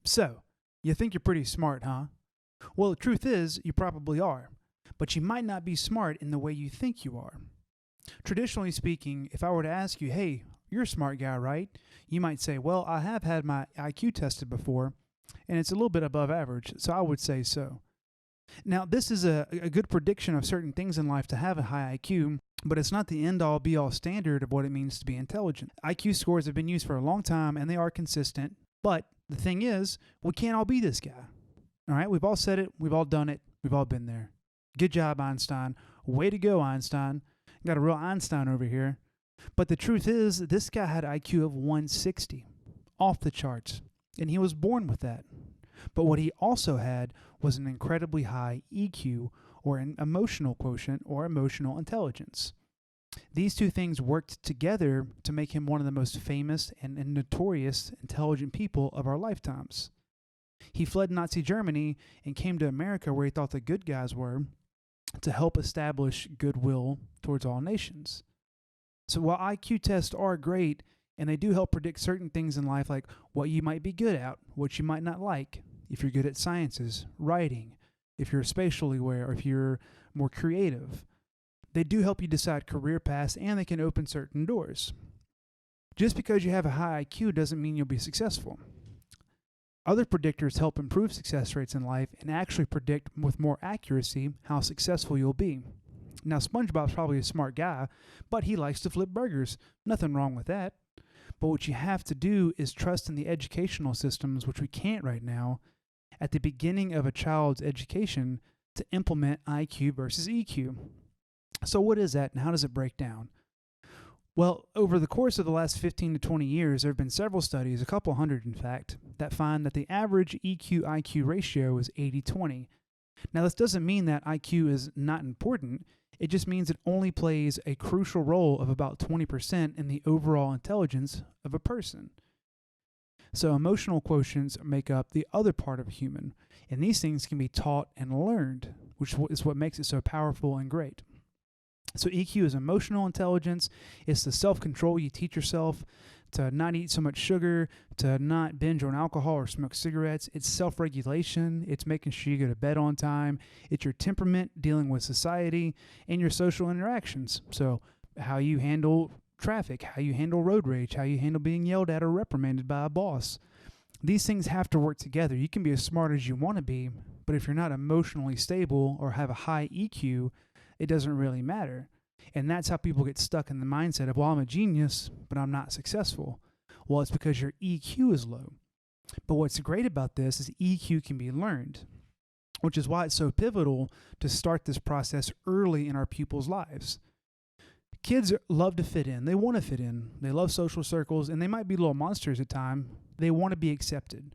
So, you think you're pretty smart, huh? Well, the truth is, you probably are, but you might not be smart in the way you think you are. Traditionally speaking, if I were to ask you, hey, you're a smart guy, right? You might say, well, I have had my IQ tested before, and it's a little bit above average, so I would say so. Now, this is a good prediction of certain things in life to have a high IQ, but it's not the end all be all standard of what it means to be intelligent. IQ scores have been used for a long time and they are consistent, but the thing is, we can't all be this guy. All right, we've all said it, we've all done it, we've all been there. Good job, Einstein. Way to go, Einstein. Got a real Einstein over here. But the truth is, this guy had an IQ of 160, off the charts, and he was born with that. But what he also had was an incredibly high EQ, or an emotional quotient, or emotional intelligence. These two things worked together to make him one of the most famous and notorious intelligent people of our lifetimes. He fled Nazi Germany and came to America where he thought the good guys were to help establish goodwill towards all nations. So while IQ tests are great and they do help predict certain things in life like what you might be good at, what you might not like, if you're good at sciences, writing, if you're spatially aware, or if you're more creative, they do help you decide career paths and they can open certain doors. Just because you have a high IQ doesn't mean you'll be successful. Other predictors help improve success rates in life and actually predict with more accuracy how successful you'll be. Now, SpongeBob's probably a smart guy, but he likes to flip burgers. Nothing wrong with that. But what you have to do is trust in the educational systems, which we can't right now, at the beginning of a child's education to implement IQ versus EQ. So what is that and how does it break down? Well, over the course of the last 15 to 20 years, there have been several studies, a couple hundred in fact, that find that the average EQ-IQ ratio is 80-20. Now, this doesn't mean that IQ is not important. It just means it only plays a crucial role of about 20% in the overall intelligence of a person. So emotional quotients make up the other part of a human, and these things can be taught and learned, which is what makes it so powerful and great. So EQ is emotional intelligence. It's the self-control you teach yourself to not eat so much sugar, to not binge on alcohol or smoke cigarettes. It's self-regulation. It's making sure you go to bed on time. It's your temperament, dealing with society, and your social interactions. So how you handle traffic, how you handle road rage, how you handle being yelled at or reprimanded by a boss. These things have to work together. You can be as smart as you want to be, but if you're not emotionally stable or have a high EQ, it doesn't really matter. And that's how people get stuck in the mindset of, well, I'm a genius, but I'm not successful. Well, it's because your EQ is low. But what's great about this is EQ can be learned, which is why it's so pivotal to start this process early in our pupils' lives. Kids love to fit in. They want to fit in. They love social circles, and they might be little monsters at times. They want to be accepted.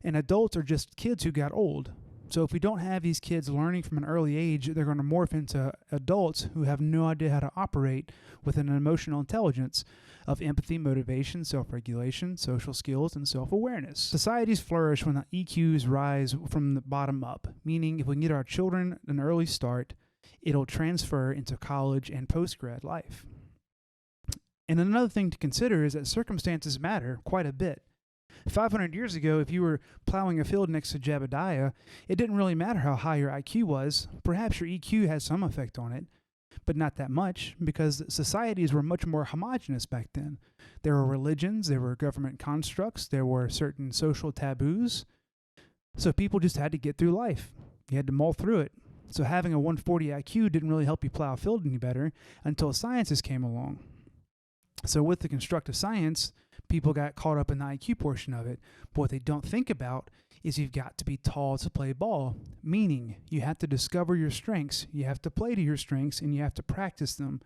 And adults are just kids who got old. So if we don't have these kids learning from an early age, they're going to morph into adults who have no idea how to operate with an emotional intelligence of empathy, motivation, self-regulation, social skills, and self-awareness. Societies flourish when the EQs rise from the bottom up, meaning if we can get our children an early start, it'll transfer into college and post-grad life. And another thing to consider is that circumstances matter quite a bit. 500 years ago, if you were plowing a field next to Jebediah, it didn't really matter how high your IQ was. Perhaps your EQ had some effect on it, but not that much, because societies were much more homogenous back then. There were religions, there were government constructs, there were certain social taboos. So people just had to get through life. You had to mull through it. So having a 140 IQ didn't really help you plow a field any better until sciences came along. So with the constructive science, people got caught up in the IQ portion of it. But what they don't think about is you've got to be tall to play ball, meaning you have to discover your strengths, you have to play to your strengths, and you have to practice them.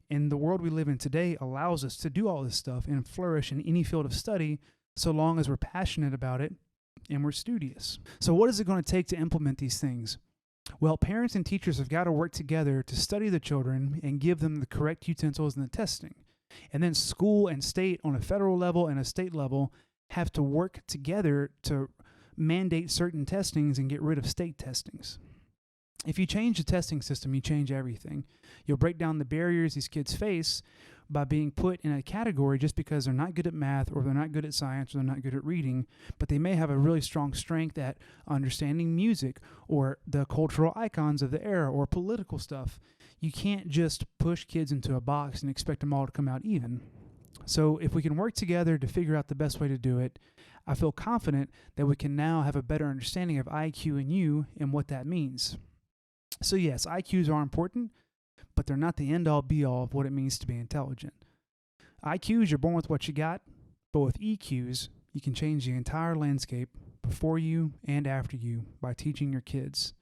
And the world we live in today allows us to do all this stuff and flourish in any field of study so long as we're passionate about it and we're studious. So what is it going to take to implement these things? Well, parents and teachers have got to work together to study the children and give them the correct utensils in the testing. And then school and state on a federal level and a state level have to work together to mandate certain testings and get rid of state testings. If you change the testing system, you change everything. You'll break down the barriers these kids face, by being put in a category just because they're not good at math or they're not good at science or they're not good at reading, but they may have a really strong strength at understanding music or the cultural icons of the era or political stuff. You can't just push kids into a box and expect them all to come out even. So if we can work together to figure out the best way to do it, I feel confident that we can now have a better understanding of IQ and U and what that means. So yes, IQs are important, but they're not the end-all be-all of what it means to be intelligent. IQs, you're born with what you got, but with EQs, you can change the entire landscape before you and after you by teaching your kids.